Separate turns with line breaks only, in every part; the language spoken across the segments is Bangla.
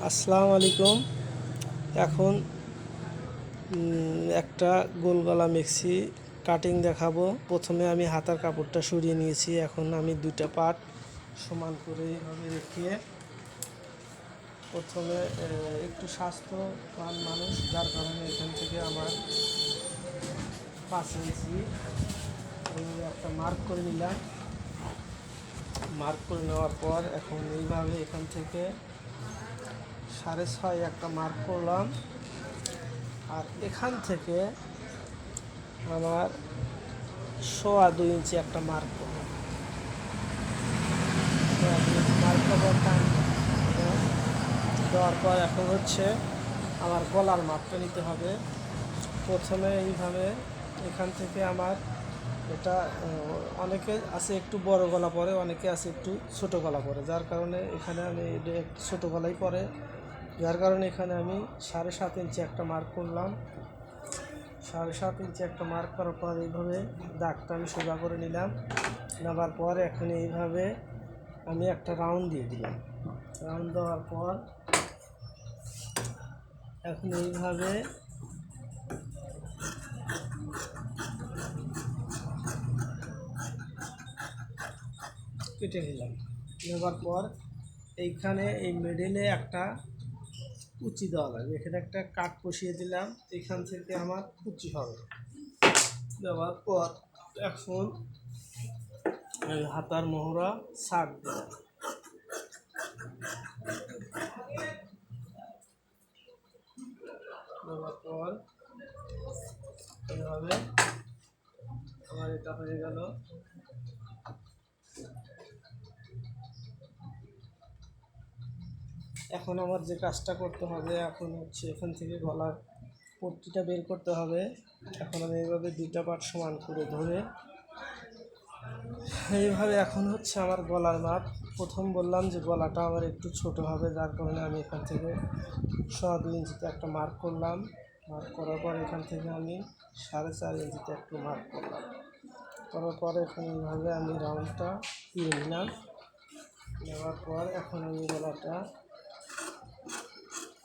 আসসালামু আলাইকুম। এখন একটা গোল গলা মেক্সি কাটিং দেখাবো। প্রথমে আমি হাতার কাপড়টা সরিয়ে নিয়েছি। এখন আমি দুইটা পার্ট সমান করে এইভাবে রেখে প্রথমে একটু স্বাস্থ্যবান মানুষ, যার কারণে এখান থেকে আমার 5 ইঞ্চি এইভাবে একটা মার্ক করে নিলাম। মার্ক করে নেওয়ার পর এখন এইভাবে এখান থেকে 6.5 একটা মার্ক করলাম। আর এখান থেকে আমার 2.25 ইঞ্চি একটা মার্ক করলাম। 2.25 ইঞ্চি মার্ক করার টাইম দেওয়ার পর এখন হচ্ছে আমার গলার মাপটা নিতে হবে। প্রথমে এইভাবে এখান থেকে আমার এটা অনেকে আছে একটু বড় গলা পরে, অনেকে আছে একটু ছোট গলা পরে, যার কারণে এখানে আমি একটু ছোটো গলাই পরে, যার কারণে এখানে আমি 7.5 ইঞ্চি একটা মার্ক করলাম। 7.5 ইঞ্চি একটা মার্ক করার পর এইভাবে দাগটা আমি সোজা করে নিলাম। নেওয়ার পর এখন এইভাবে আমি একটা রাউন্ড দিয়ে দিলাম। রাউন্ড দেওয়ার পর এখন এইভাবে কেটে নিলাম। নেওয়ার পর এইখানে এই মিডলে একটা কুচি দেওয়া লাগবে, এখানে একটা কাট বসিয়ে দিলাম। এখান থেকে আমার কুচি হবে। দেওয়ার পর এখন হাতার মোহরা ছাড় দেওয়া, দেওয়ার পর এইভাবে আমার এটা হয়ে গেল। এখন আমার যে কাজটা করতে হবে এখন হচ্ছে এখান থেকে গলার পট্টিটা বের করতে হবে। এখন আমি এইভাবে দুইটা পার্ট সমান করে ধরে এইভাবে এখন হচ্ছে আমার গলার মাপ। প্রথম বললাম যে গলাটা আমার একটু ছোট হবে, যার কারণে আমি এখান থেকে 2.25 ইঞ্চিতে একটা মার্ক করলাম। মার্ক করার পর এখান থেকে আমি 4.5 ইঞ্চিতে একটু মার্ক করলাম। করার পর এখন এইভাবে আমি রাউন্ডটা দিয়ে নিলাম। নেওয়ার পর এখন আমি গলাটা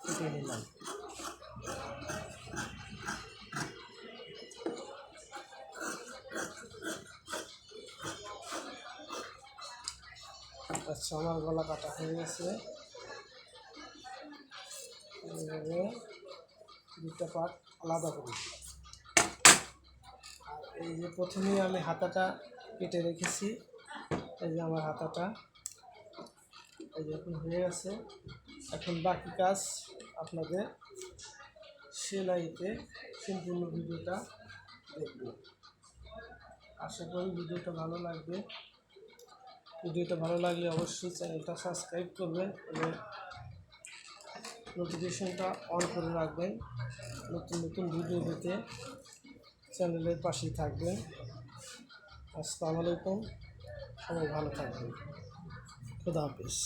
কেটে নিলাম। আচ্ছা, আমার গলা কাটা হয়ে গেছে। এইভাবে দুটা পার্ট আলাদা করি। আর এই যে প্রথমেই আমি হাতাটা কেটে রেখেছি, এই যে আমার হাতাটা এই যে এখন হয়ে গেছে। এখন বাকি কাজ আপনাদের সেলাইতে সম্পূর্ণ ভিডিওটা দেখবেন। আশা করি ভিডিওটা ভালো লাগবে। ভিডিওটা ভালো লাগলে অবশ্যই চ্যানেলটা সাবস্ক্রাইব করবেন এবং নোটিফিকেশনটা অন করে রাখবেন। নতুন নতুন ভিডিও পেতে চ্যানেলের পাশেই থাকবেন। আসসালামু আলাইকুম, সবাই ভালো থাকবেন। খুদা হাফেজ।